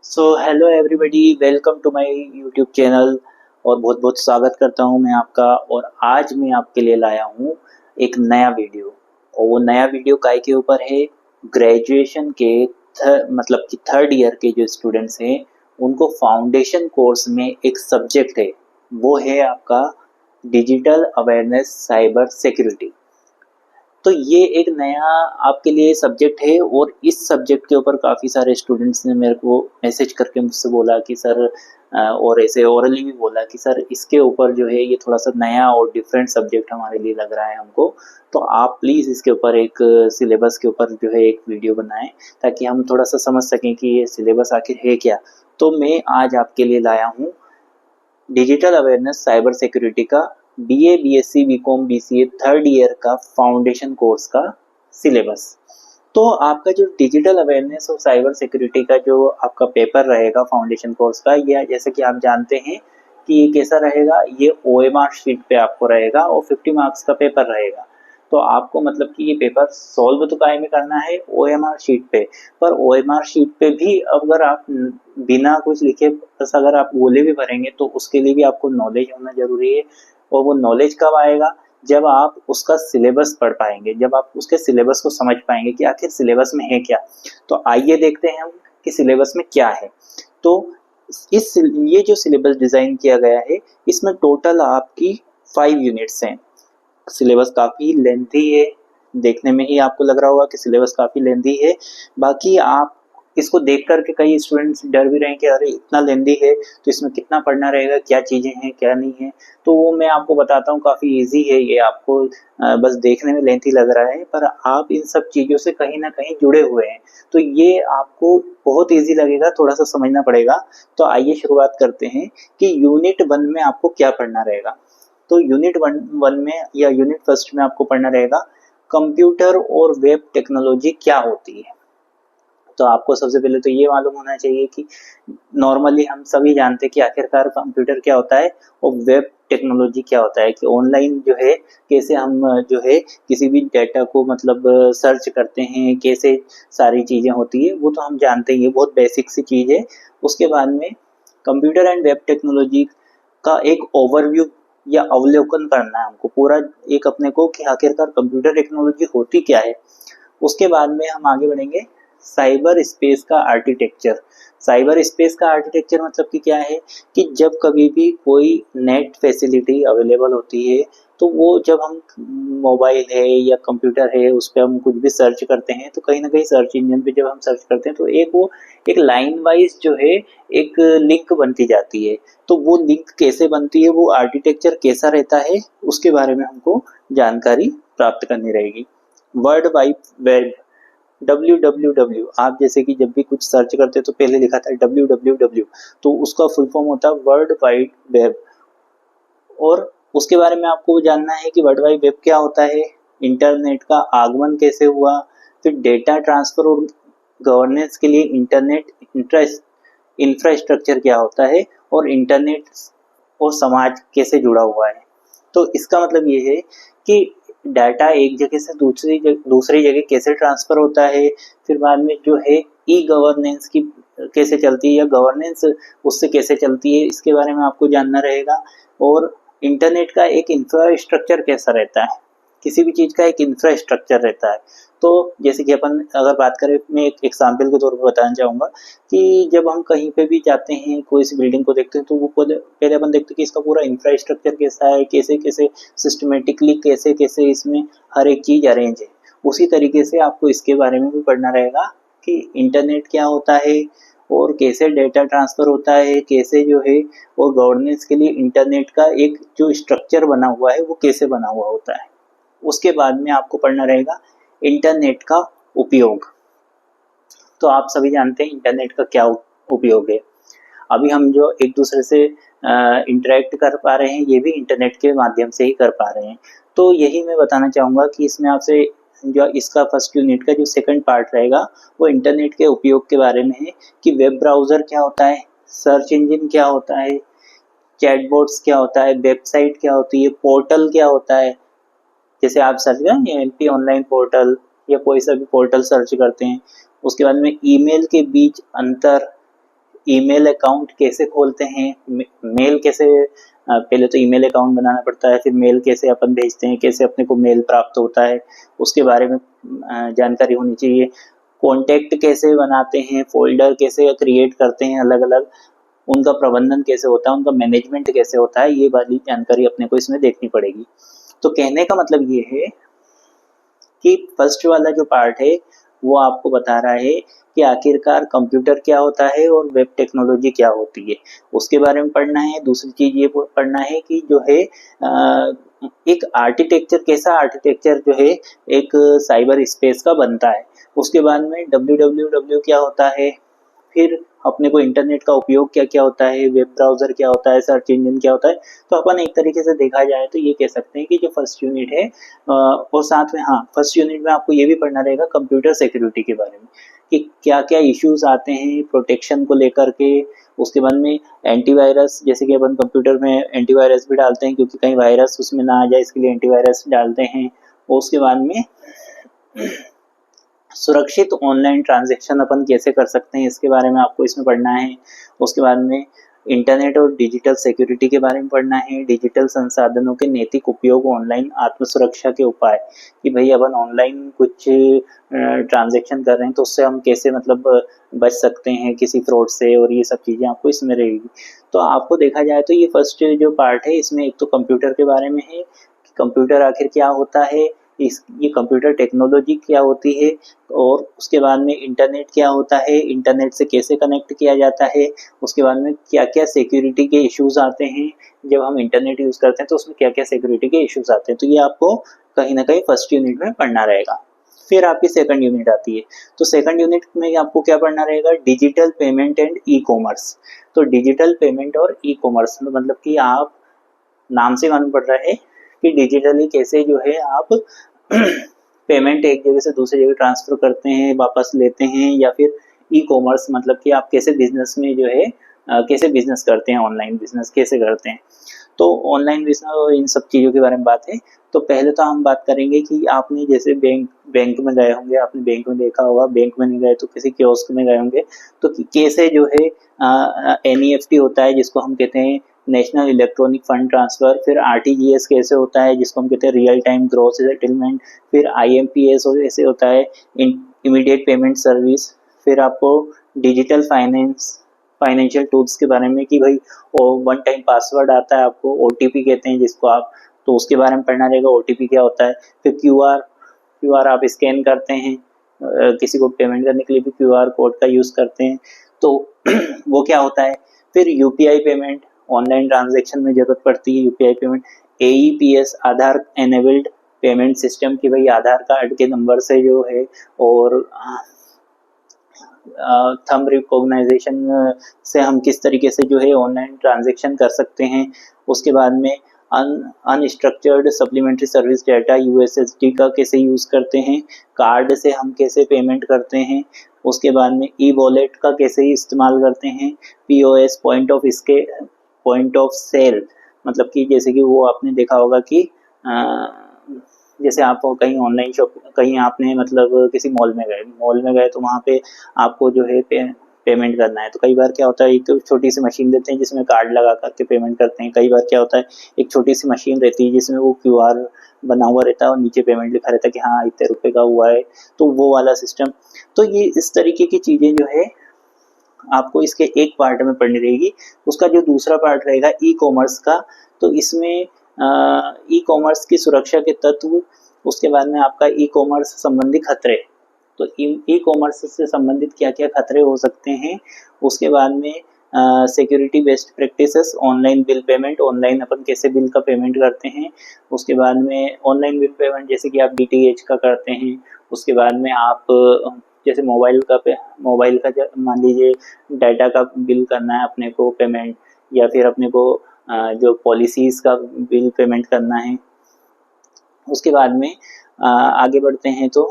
So hello everybody, welcome to my YouTube channel. और बहुत बहुत स्वागत करता हूं मैं आपका। और आज मैं आपके लिए लाया हूं एक नया वीडियो। और वो नया वीडियो काय के ऊपर है, ग्रेजुएशन के मतलब कि थर्ड ईयर के जो स्टूडेंट्स हैं उनको फाउंडेशन कोर्स में एक सब्जेक्ट है, वो है आपका डिजिटल अवेयरनेस साइबर सिक्योरिटी। तो ये एक नया आपके लिए सब्जेक्ट है और इस सब्जेक्ट के ऊपर काफ़ी सारे स्टूडेंट्स ने मेरे को मैसेज करके मुझसे बोला कि सर और ऐसे ओरली भी बोला कि सर इसके ऊपर जो है ये थोड़ा सा नया और डिफरेंट सब्जेक्ट हमारे लिए लग रहा है हमको। तो आप प्लीज़ इसके ऊपर एक सिलेबस के ऊपर जो है एक वीडियो बनाएं ताकि हम थोड़ा सा समझ सकें कि ये सिलेबस आखिर है क्या। तो मैं आज आपके लिए लाया हूँ डिजिटल अवेयरनेस साइबर सिक्योरिटी का BA, BSc, BCom, BCA third year का फाउंडेशन कोर्स का सिलेबस। तो आपका जो डिजिटल अवेयरनेस और साइबर सिक्योरिटी का जो आपका पेपर रहेगा फाउंडेशन कोर्स का, ये जैसे कि आप जानते हैं कि ये कैसा रहेगा, ये ओएमआर शीट पे आपको रहेगा और 50 मार्क्स का पेपर रहेगा। तो आपको मतलब कि ये पेपर सॉल्व तो काय में करना है ओएमआर शीट पे। पर ओएमआर शीट पे भी अगर आप बिना कुछ लिखे बस अगर आप गोले भी भरेंगे तो उसके लिए भी आपको नॉलेज होना जरूरी है। और वो नॉलेज कब आएगा, जब आप उसका सिलेबस पढ़ पाएंगे, जब आप उसके सिलेबस को समझ पाएंगे कि आखिर सिलेबस में है क्या। तो आइए देखते हैं हम कि सिलेबस में क्या है। तो इस ये जो सिलेबस डिजाइन किया गया है, इसमें टोटल आपकी 5 यूनिट्स हैं। सिलेबस काफ़ी लेंथी है, देखने में ही आपको लग रहा होगा कि सिलेबस काफ़ी लेंथी है। बाकी आप इसको देख कर के कई स्टूडेंट्स डर भी रहे हैं कि अरे इतना लेंथी है तो इसमें कितना पढ़ना रहेगा, क्या चीज़ें हैं क्या नहीं है। तो वो मैं आपको बताता हूँ, काफ़ी इजी है ये। आपको बस देखने में लेंथी लग रहा है पर आप इन सब चीज़ों से कहीं ना कहीं जुड़े हुए हैं तो ये आपको बहुत इजी लगेगा, थोड़ा सा समझना पड़ेगा। तो आइए शुरुआत करते हैं कि यूनिट 1 में आपको क्या पढ़ना रहेगा। तो यूनिट वन में या यूनिट फर्स्ट में आपको पढ़ना रहेगा कंप्यूटर और वेब टेक्नोलॉजी क्या होती है। तो आपको सबसे पहले तो ये मालूम होना चाहिए कि नॉर्मली हम सभी जानते हैं कि आखिरकार कंप्यूटर क्या होता है और वेब टेक्नोलॉजी क्या होता है, कि ऑनलाइन जो है कैसे हम जो है किसी भी डेटा को मतलब सर्च करते हैं, कैसे सारी चीज़ें होती है वो तो हम जानते ही है, बहुत बेसिक सी चीज़ है। उसके बाद में कंप्यूटर एंड वेब टेक्नोलॉजी का एक ओवरव्यू या अवलोकन करना है हमको पूरा, एक अपने को कि आखिरकार कंप्यूटर टेक्नोलॉजी होती क्या है। उसके बाद में हम आगे बढ़ेंगे साइबर स्पेस का आर्किटेक्चर। साइबर स्पेस का आर्किटेक्चर मतलब कि क्या है कि जब कभी भी कोई नेट फैसिलिटी अवेलेबल होती है तो वो जब हम मोबाइल है या कंप्यूटर है उस पर हम कुछ भी सर्च करते हैं तो कहीं ना कहीं सर्च इंजन पे जब हम सर्च करते हैं तो एक वो एक लाइन वाइज जो है एक लिंक बनती जाती है। तो वो लिंक कैसे बनती है, वो आर्किटेक्चर कैसा रहता है, उसके बारे में हमको जानकारी प्राप्त करनी रहेगी। वर्ल्ड वाइड वेब, www, आप जैसे कि जब भी कुछ सर्च करते तो पहले लिखा था www, तो उसका फुल फॉर्म होता है वर्ल्ड वाइड वेब। और उसके बारे में आपको जानना है कि वर्ल्ड वाइड वेब क्या होता है, इंटरनेट का आगमन कैसे हुआ, फिर डेटा ट्रांसफर और गवर्नेंस के लिए इंटरनेट इंफ्रास्ट्रक्चर क्या होता है, और इंटरनेट और समाज कैसे जुड़ा हुआ है। तो इसका मतलब ये है कि डाटा एक जगह से दूसरी जगह कैसे ट्रांसफर होता है, फिर बाद में जो है ई गवर्नेंस की कैसे चलती है या गवर्नेंस उससे कैसे चलती है, इसके बारे में आपको जानना रहेगा। और इंटरनेट का एक इंफ्रास्ट्रक्चर कैसा रहता है, किसी भी चीज़ का एक इंफ्रास्ट्रक्चर रहता है। तो जैसे कि अपन अगर बात करें, मैं एक एग्जाम्पल के तौर पर बताना चाहूँगा कि जब हम कहीं पे भी जाते हैं कोई सी बिल्डिंग को देखते हैं तो वो पहले अपन देखते हैं कि इसका पूरा इंफ्रास्ट्रक्चर कैसा है, कैसे कैसे सिस्टमेटिकली कैसे कैसे इसमें हर एक चीज़ अरेंज है। उसी तरीके से आपको इसके बारे में भी पढ़ना रहेगा कि इंटरनेट क्या होता है और कैसे डेटा ट्रांसफ़र होता है, कैसे जो है और गवर्नेंस के लिए इंटरनेट का एक जो स्ट्रक्चर बना हुआ है वो कैसे बना हुआ होता है। उसके बाद में आपको पढ़ना रहेगा इंटरनेट का उपयोग। तो आप सभी जानते हैं इंटरनेट का क्या उपयोग है। अभी हम जो एक दूसरे से इंटरेक्ट कर पा रहे हैं ये भी इंटरनेट के माध्यम से ही कर पा रहे हैं। तो यही मैं बताना चाहूँगा कि इसमें आपसे जो इसका फर्स्ट यूनिट का जो सेकंड पार्ट रहेगा वो इंटरनेट के उपयोग के बारे में है कि वेब ब्राउज़र क्या होता है, सर्च इंजन क्या होता है, चैटबॉट्स क्या होता है, वेबसाइट क्या होती है, पोर्टल क्या होता है। जैसे आप सर्च करें एमपी ऑनलाइन पोर्टल या कोई सा भी पोर्टल सर्च करते हैं, उसके बाद में ईमेल के बीच अंतर, ईमेल अकाउंट कैसे खोलते हैं, मेल कैसे, पहले तो ईमेल अकाउंट बनाना पड़ता है, फिर मेल कैसे अपन भेजते हैं, कैसे अपने को मेल प्राप्त होता है उसके बारे में जानकारी होनी चाहिए। कॉन्टैक्ट कैसे बनाते हैं, फोल्डर कैसे क्रिएट करते हैं अलग अलग, उनका प्रबंधन कैसे होता है, उनका मैनेजमेंट कैसे होता है, ये वाली जानकारी अपने को इसमें देखनी पड़ेगी। तो कहने का मतलब ये है कि फर्स्ट वाला जो पार्ट है वो आपको बता रहा है कि आखिरकार कंप्यूटर क्या होता है और वेब टेक्नोलॉजी क्या होती है, उसके बारे में पढ़ना है। दूसरी चीज ये पढ़ना है कि जो है एक आर्किटेक्चर, कैसा आर्किटेक्चर जो है एक साइबर स्पेस का बनता है। उसके बाद में www क्या होता है, फिर अपने को इंटरनेट का उपयोग क्या क्या होता है, वेब ब्राउजर क्या होता है, सर्च इंजन क्या होता है। तो अपन एक तरीके से देखा जाए तो ये कह सकते हैं कि जो फर्स्ट यूनिट है और साथ में हाँ फर्स्ट यूनिट में आपको ये भी पढ़ना रहेगा कंप्यूटर सिक्योरिटी के बारे में कि क्या क्या इश्यूज आते हैं प्रोटेक्शन को लेकर के। उसके बाद में एंटीवायरस, जैसे कि अपन कंप्यूटर में एंटीवायरस भी डालते हैं क्योंकि कहीं वायरस उसमें ना आ जाए, इसके लिए एंटीवायरस डालते हैं। और उसके बाद में सुरक्षित ऑनलाइन ट्रांजैक्शन अपन कैसे कर सकते हैं इसके बारे में आपको इसमें पढ़ना है। उसके बाद में इंटरनेट और डिजिटल सिक्योरिटी के बारे में पढ़ना है, डिजिटल संसाधनों के नैतिक उपयोग, ऑनलाइन आत्मसुरक्षा के उपाय कि भाई अपन ऑनलाइन कुछ ट्रांजैक्शन कर रहे हैं तो उससे हम कैसे मतलब बच सकते हैं किसी फ्रॉड से, और ये सब चीज़ें आपको इसमें रहेगी। तो आपको देखा जाए तो ये फर्स्ट जो पार्ट है इसमें एक तो कंप्यूटर के बारे में है कि कंप्यूटर आखिर क्या होता है, ये कंप्यूटर टेक्नोलॉजी क्या होती है, और उसके बाद में इंटरनेट क्या होता है, इंटरनेट से कैसे कनेक्ट किया जाता है। उसके बाद में क्या क्या सिक्योरिटी के इश्यूज आते हैं, जब हम इंटरनेट यूज़ करते हैं तो उसमें क्या क्या सिक्योरिटी के इश्यूज आते हैं। तो ये आपको कहीं ना कहीं फर्स्ट यूनिट में पढ़ना रहेगा। फिर आपकी सेकंड यूनिट आती है, तो सेकंड यूनिट में आपको क्या पढ़ना रहेगा, digital payment and e commerce. तो डिजिटल पेमेंट और ई कॉमर्स मतलब कि आप नाम से मालूम पड़ रहा है कि डिजिटली कैसे जो है आप पेमेंट एक जगह से दूसरी जगह ट्रांसफर करते हैं, वापस लेते हैं, या फिर ई कॉमर्स मतलब कि आप कैसे बिजनेस में जो है कैसे बिजनेस करते हैं, ऑनलाइन बिजनेस कैसे करते हैं। तो ऑनलाइन बिजनेस और इन सब चीज़ों के बारे में बात है। तो पहले तो हम बात करेंगे कि आपने जैसे बैंक में गए होंगे, आपने बैंक में देखा होगा, बैंक में नहीं गए तो किसी कियोस्क में गए होंगे, तो कैसे जो है NEFT होता है जिसको हम कहते हैं नेशनल इलेक्ट्रॉनिक फंड ट्रांसफर, फिर RTGS कैसे होता है जिसको हम कहते हैं रियल टाइम ग्रॉस सेटलमेंट, फिर IMPS ऐसे होता है इमीडिएट पेमेंट सर्विस। फिर आपको डिजिटल फाइनेंशियल टूल्स के बारे में कि भाई वन टाइम पासवर्ड आता है, आपको OTP कहते हैं जिसको आप, तो उसके बारे में पढ़ना रहेगा OTP क्या होता है। फिर क्यूआर आप स्कैन करते हैं, किसी को पेमेंट करने के लिए भी QR कोड का यूज़ करते हैं, तो वो क्या होता है। फिर UPI पेमेंट, ऑनलाइन ट्रांजैक्शन में जरूरत पड़ती है UPI पेमेंट। AEPS आधार एनेबल्ड पेमेंट सिस्टम की भाई आधार कार्ड के नंबर से जो है, और थंब रिकॉग्नाइजेशन से हम किस तरीके से जो है ऑनलाइन ट्रांजैक्शन कर सकते हैं। उसके बाद में unstructured supplementary service data USSD का कैसे यूज़ करते हैं, कार्ड से हम कैसे पेमेंट करते हैं। उसके बाद में ई वॉलेट का कैसे इस्तेमाल करते हैं। POS पॉइंट ऑफ सेल मतलब कि जैसे कि वो आपने देखा होगा कि जैसे आप कहीं ऑनलाइन कहीं आपने मतलब किसी मॉल में गए तो वहाँ पे आपको जो है पेमेंट करना है, तो कई बार क्या होता है एक तो छोटी सी मशीन देते हैं जिसमें कार्ड लगा करके पेमेंट करते हैं। कई बार क्या होता है एक छोटी सी मशीन रहती है जिसमें वो QR बना हुआ रहता है और नीचे पेमेंट लिखा रहता है कि हाँ इतने रुपए का हुआ है, तो वो वाला सिस्टम। तो ये इस तरीके की चीज़ें जो है आपको इसके एक पार्ट में पढ़नी रहेगी। उसका जो दूसरा पार्ट रहेगा ई कॉमर्स का, तो इसमें ई कॉमर्स की सुरक्षा के तत्व, उसके बाद में आपका ई कॉमर्स संबंधी खतरे, तो ई कॉमर्स से संबंधित क्या क्या खतरे हो सकते हैं। उसके बाद में security based practices, online bill payment, online अपन कैसे बिल का पेमेंट करते हैं। उसके बाद में ऑनलाइन बिल पेमेंट जैसे कि आप DTH का करते हैं। उसके बाद में आप जैसे मोबाइल का मान लीजिए डाटा का बिल करना है अपने को पेमेंट, या फिर अपने को जो पॉलिसीज़ का बिल पेमेंट करना है। उसके बाद में आगे बढ़ते हैं तो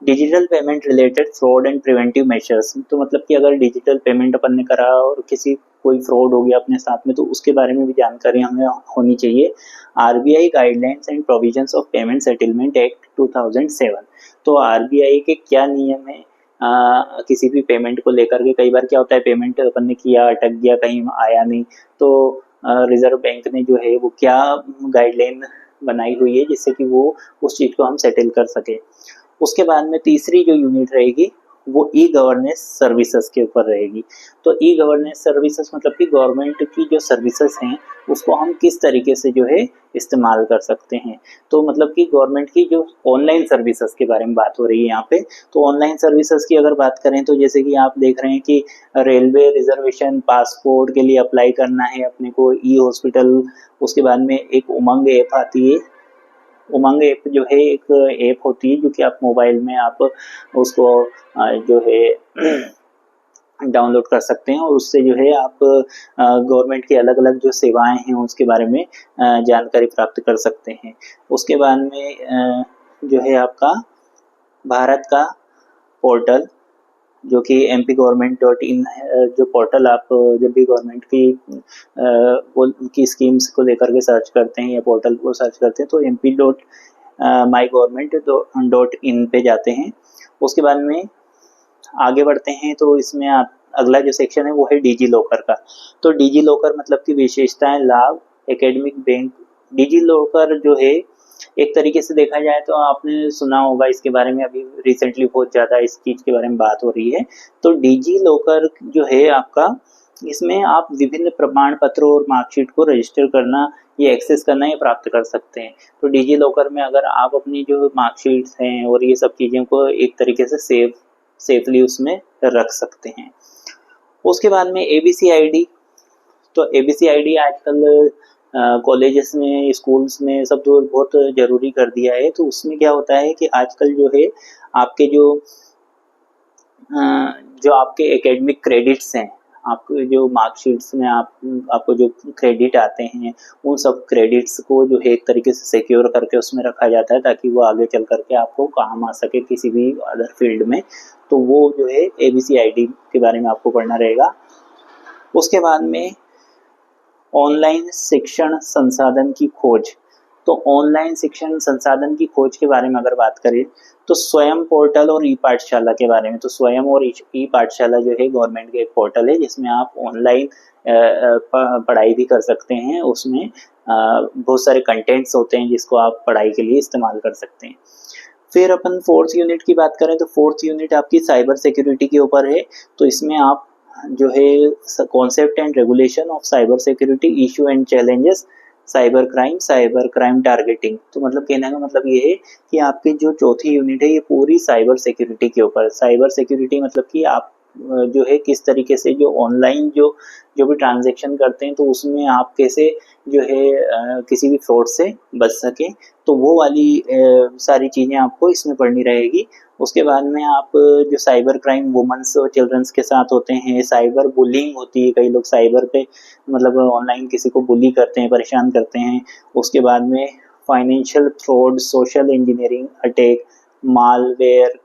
digital payment related fraud and preventive measures, तो मतलब कि अगर डिजिटल पेमेंट अपन ने करा और कोई फ्रॉड हो गया अपने साथ में, तो उसके बारे में भी जानकारी हमें होनी चाहिए। RBI guidelines and provisions of payment settlement act 2007, तो RBI के क्या नियम है किसी भी पेमेंट को लेकर के कई बार क्या होता है, पेमेंट अपन ने किया, अटक गया, कहीं आया नहीं, तो रिजर्व बैंक ने जो है वो क्या गाइडलाइन बनाई हुई है जिससे कि वो उस चीज़ को हम सेटल कर सके। उसके बाद में तीसरी जो यूनिट रहेगी वो ई गवर्नेंस सर्विसेज के ऊपर रहेगी। तो ई गवर्नेंस सर्विसेज मतलब कि गवर्नमेंट की जो सर्विसेज हैं उसको हम किस तरीके से जो है इस्तेमाल कर सकते हैं। तो मतलब कि गवर्नमेंट की जो ऑनलाइन सर्विसेज के बारे में बात हो रही है यहाँ पे। तो ऑनलाइन सर्विसेज की अगर बात करें तो जैसे कि आप देख रहे हैं कि रेलवे रिजर्वेशन, पासपोर्ट के लिए अप्लाई करना है अपने को, ई हॉस्पिटल, उसके बाद में एक उमंग ऐप आती है। उमंग ऐप जो है एक ऐप होती है जो कि आप मोबाइल में आप उसको जो है डाउनलोड कर सकते हैं और उससे जो है आप गवर्नमेंट की अलग अलग जो सेवाएं हैं उसके बारे में जानकारी प्राप्त कर सकते हैं। उसके बाद में जो है आपका भारत का पोर्टल जो कि mp-government.in जो पोर्टल आप जब भी गवर्नमेंट की उनकी स्कीम्स को लेकर के सर्च करते हैं या पोर्टल को सर्च करते हैं तो mp.mygovernment.in पे जाते हैं। उसके बाद में आगे बढ़ते हैं तो इसमें आप अगला जो सेक्शन है वो है डिजी लॉकर का। तो डिजी लॉकर मतलब की विशेषताएं, लाभ, एकेडमिक बैंक। डिजी लॉकर जो है एक तरीके से देखा जाए तो आपने सुना होगा इसके बारे में, अभी रिसेंटली बहुत ज़्यादा इस चीज़ के बारे में बात हो रही है। तो डिजी लॉकर जो है आपका, इसमें आप विभिन्न प्रमाण पत्रों और मार्कशीट को रजिस्टर करना, ये एक्सेस करना, ये प्राप्त कर सकते हैं। तो डिजी लॉकर में अगर आप अपनी जो मार्कशीट्स हैं और ये सब चीज़ों को एक तरीके से सेफली उसमें रख सकते हैं। उसके बाद में एबीसी आईडी। तो एबीसी आईडी आजकल कॉलेजेस में, स्कूल्स में सब तो बहुत ज़रूरी कर दिया है। तो उसमें क्या होता है कि आजकल जो है आपके जो आपके एकेडमिक क्रेडिट्स हैं, आपके जो मार्कशीट्स में आपको जो क्रेडिट आते हैं उन सब क्रेडिट्स को जो है एक तरीके से सिक्योर करके उसमें रखा जाता है ताकि वो आगे चल करके आपको काम आ सके किसी भी अदर फील्ड में। तो वो जो है एबीसी आईडी के बारे में आपको पढ़ना रहेगा। उसके बाद में ऑनलाइन शिक्षण संसाधन की खोज। तो ऑनलाइन शिक्षण संसाधन की खोज के बारे में अगर बात करें तो स्वयं पोर्टल और ई पाठशाला के बारे में। तो स्वयं और ई पाठशाला जो है गवर्नमेंट के एक पोर्टल है जिसमें आप ऑनलाइन पढ़ाई भी कर सकते हैं। उसमें बहुत सारे कंटेंट्स होते हैं जिसको आप पढ़ाई के लिए इस्तेमाल कर सकते हैं। फिर अपन फोर्थ यूनिट की बात करें तो फोर्थ यूनिट आपकी साइबर सिक्योरिटी के ऊपर है। तो इसमें आप जो है concept and regulation of cyber security, issue and challenges, cyber crime targeting. तो मतलब कहने का मतलब ये है कि आपकी जो चौथी यूनिट है ये पूरी साइबर सिक्योरिटी के ऊपर। साइबर सिक्योरिटी मतलब कि आप जो है किस तरीके से जो ऑनलाइन जो भी ट्रांजैक्शन करते हैं तो उसमें आप कैसे जो है किसी भी फ्रॉड से बच सकें। तो वो वाली सारी चीज़ें आपको इसमें पढ़नी रहेगी। उसके बाद में आप जो साइबर क्राइम वुमेन्स और चिल्ड्रंस के साथ होते हैं, साइबर बुलिंग होती है, कई लोग साइबर पे मतलब ऑनलाइन किसी को बुली करते हैं, परेशान करते हैं। उसके बाद में financial fraud, social engineering attack, malware,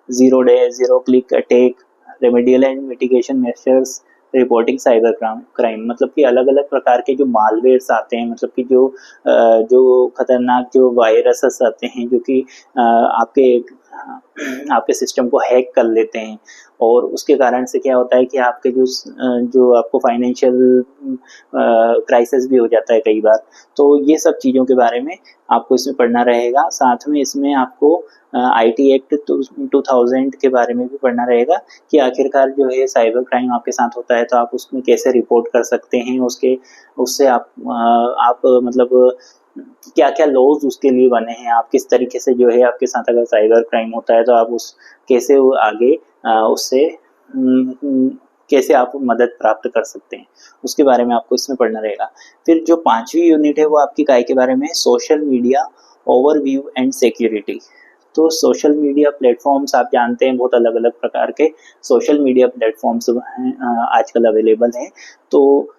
zero day zero click attack, remedial and mitigation measures, reporting cyber crime. मतलब कि अलग अलग प्रकार के जो मालवेयर्स आते हैं, मतलब कि जो खतरनाक जो वायरसेस आते हैं जो कि आपके सिस्टम को हैक कर लेते हैं और उसके कारण से क्या होता है कि आपके जो आपको फाइनेंशियल क्राइसिस भी हो जाता है कई बार। तो ये सब चीज़ों के बारे में आपको इसमें पढ़ना रहेगा। साथ में इसमें आपको आईटी एक्ट 2000 के बारे में भी पढ़ना रहेगा कि आखिरकार जो है साइबर क्राइम आपके साथ होता है तो आप उसमें कैसे रिपोर्ट कर सकते हैं, उससे आप मतलब क्या क्या लॉज उसके लिए बने हैं, आप किस तरीके से जो है आपके साथ अगर साइबर क्राइम होता है तो आप कैसे आगे उससे कैसे आप मदद प्राप्त कर सकते हैं, उसके बारे में आपको इसमें पढ़ना रहेगा। फिर जो पांचवी यूनिट है वो आपकी काय के बारे में, social media overview and security. तो सोशल मीडिया प्लेटफॉर्म्स आप जानते हैं बहुत अलग अलग प्रकार के सोशल मीडिया प्लेटफॉर्म्स आजकल अवेलेबल हैं। तो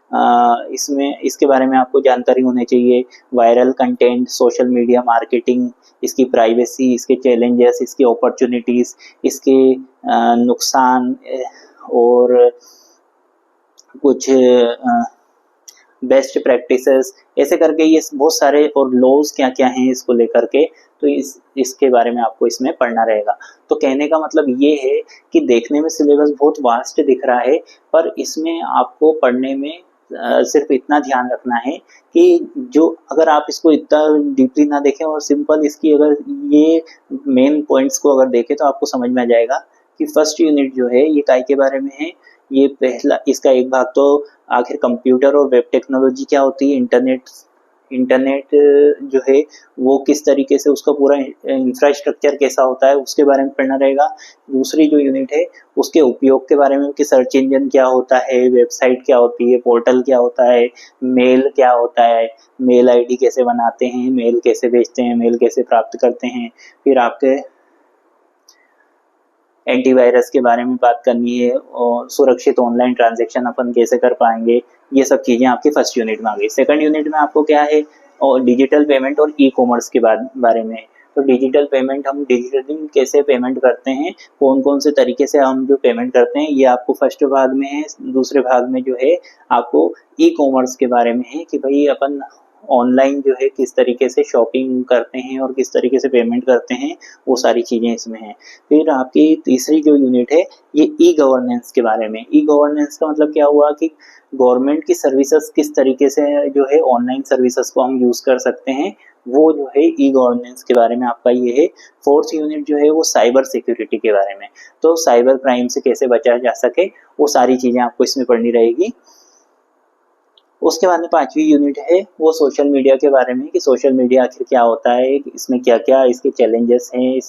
इसमें इसके बारे में आपको जानकारी होनी चाहिए। Viral content, social media marketing, इसकी प्राइवेसी, इसके चैलेंजेस, इसकी अपॉर्चुनिटीज़, इसके नुकसान और कुछ बेस्ट प्रैक्टिसेस, ऐसे करके ये बहुत सारे और लॉज क्या क्या हैं इसको लेकर के। तो इसके बारे में आपको इसमें पढ़ना रहेगा। तो कहने का मतलब ये है कि देखने में सिलेबस बहुत वास्ट दिख रहा है, पर इसमें आपको पढ़ने में सिर्फ इतना ध्यान रखना है कि जो अगर आप इसको इतना डीपली ना देखें और सिंपल इसकी अगर ये मेन पॉइंट्स को अगर देखें तो आपको समझ में आ जाएगा कि फर्स्ट यूनिट जो है ये काय के बारे में है। ये पहला इसका एक भाग तो आखिर कंप्यूटर और वेब टेक्नोलॉजी क्या होती है, इंटरनेट जो है वो किस तरीके से उसका पूरा इंफ्रास्ट्रक्चर कैसा होता है उसके बारे में पढ़ना रहेगा। दूसरी जो यूनिट है उसके उपयोग के बारे में कि सर्च इंजन क्या होता है, वेबसाइट क्या होती है, पोर्टल क्या होता है, मेल क्या होता है, मेल आईडी कैसे बनाते हैं, मेल कैसे भेजते हैं, मेल कैसे प्राप्त करते हैं। फिर आपके एंटीवायरस के बारे में बात करनी है और सुरक्षित ऑनलाइन ट्रांजैक्शन अपन कैसे कर पाएंगे, ये सब चीज़ें आपकी फर्स्ट यूनिट में आ गई। सेकंड यूनिट में आपको क्या है और डिजिटल पेमेंट और ई कॉमर्स के बारे में। तो डिजिटल पेमेंट, हम डिजिटली कैसे पेमेंट करते हैं, कौन कौन से तरीके से हम जो पेमेंट करते हैं, ये आपको फर्स्ट भाग में है। दूसरे भाग में जो है आपको ई कॉमर्स के बारे में है कि भाई अपन ऑनलाइन जो है किस तरीके से शॉपिंग करते हैं और किस तरीके से पेमेंट करते हैं, वो सारी चीज़ें इसमें हैं। फिर आपकी तीसरी जो यूनिट है ये ई गवर्नेंस के बारे में। ई गवर्नेंस का मतलब क्या हुआ कि गवर्नमेंट की सर्विसेज किस तरीके से जो है ऑनलाइन सर्विसेज को हम यूज़ कर सकते हैं, वो जो है ई गवर्नेंस के बारे में आपका ये है। फोर्थ यूनिट जो है वो साइबर सिक्योरिटी के बारे में, तो साइबर क्राइम से कैसे बचा जा सके वो सारी चीज़ें आपको इसमें पढ़नी रहेगी। उसके बाद में पांचवी यूनिट है वो सोशल मीडिया के बारे में कि सोशल मीडिया आखिर क्या होता है, इसमें क्या क्या इसके चैलेंजेस हैं,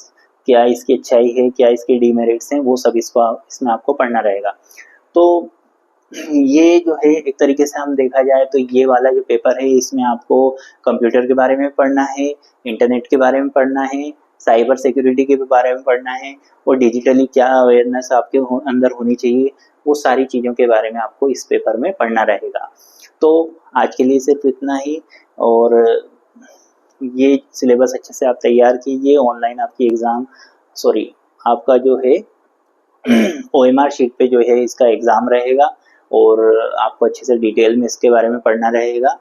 क्या इसकी अच्छाई है, क्या इसके डीमेरिट्स हैं, वो सब इसमें आपको पढ़ना रहेगा। तो ये जो है एक तरीके से हम देखा जाए तो ये वाला जो पेपर है इसमें आपको कंप्यूटर के बारे में पढ़ना है, इंटरनेट के बारे में पढ़ना है, साइबर सिक्योरिटी के बारे में पढ़ना है और डिजिटली क्या अवेयरनेस आपके अंदर होनी चाहिए, वो सारी चीज़ों के बारे में आपको इस पेपर में पढ़ना रहेगा। तो आज के लिए सिर्फ इतना ही, और ये सिलेबस अच्छे से आप तैयार कीजिए। ऑनलाइन आपकी एग्ज़ाम आपका जो है OMR शीट पे जो है इसका एग्ज़ाम रहेगा और आपको अच्छे से डिटेल में इसके बारे में पढ़ना रहेगा।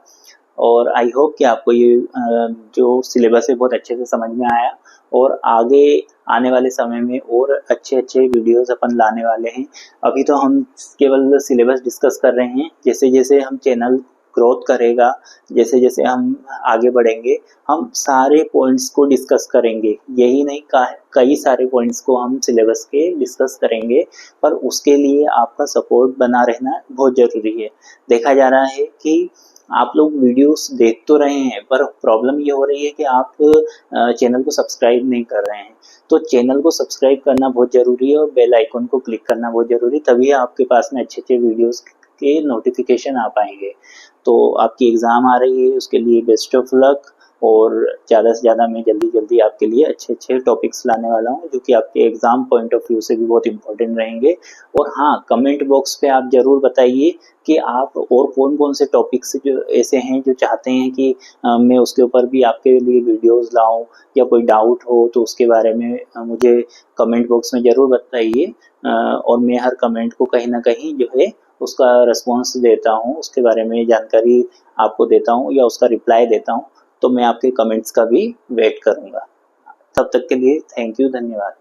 और आई होप कि आपको ये जो सिलेबस है बहुत अच्छे से समझ में आया और आगे आने वाले समय में और अच्छे अच्छे वीडियोस अपन लाने वाले हैं। अभी तो हम केवल सिलेबस डिस्कस कर रहे हैं, जैसे जैसे हम चैनल ग्रोथ करेगा, जैसे जैसे हम आगे बढ़ेंगे हम सारे पॉइंट्स को डिस्कस करेंगे। यही नहीं, कई सारे पॉइंट्स को हम सिलेबस के डिस्कस करेंगे, पर उसके लिए आपका सपोर्ट बना रहना बहुत ज़रूरी है। देखा जा रहा है कि आप लोग वीडियोस देख तो रहे हैं पर प्रॉब्लम ये हो रही है कि आप चैनल को सब्सक्राइब नहीं कर रहे हैं। तो चैनल को सब्सक्राइब करना बहुत ज़रूरी है और बेल आइकन को क्लिक करना बहुत ज़रूरी, तभी आपके पास में अच्छे अच्छे वीडियोस के नोटिफिकेशन आ पाएंगे। तो आपकी एग्ज़ाम आ रही है, उसके लिए बेस्ट ऑफ लक। और ज़्यादा से ज़्यादा मैं जल्दी जल्दी आपके लिए अच्छे अच्छे टॉपिक्स लाने वाला हूँ जो कि आपके एग्ज़ाम पॉइंट ऑफ व्यू से भी बहुत इंपॉर्टेंट रहेंगे। और हाँ, कमेंट बॉक्स पे आप ज़रूर बताइए कि आप और कौन कौन से टॉपिक्स जो ऐसे हैं जो चाहते हैं कि मैं उसके ऊपर भी आपके लिए वीडियोस लाऊं, या कोई डाउट हो तो उसके बारे में मुझे कमेंट बॉक्स में ज़रूर बताइए। और मैं हर कमेंट को कहीं ना कहीं जो है उसका रिस्पॉन्स देता हूँ, उसके बारे में जानकारी आपको देता हूँ या उसका रिप्लाई देता हूँ। तो मैं आपके कमेंट्स का भी वेट करूँगा। तब तक के लिए थैंक यू, धन्यवाद।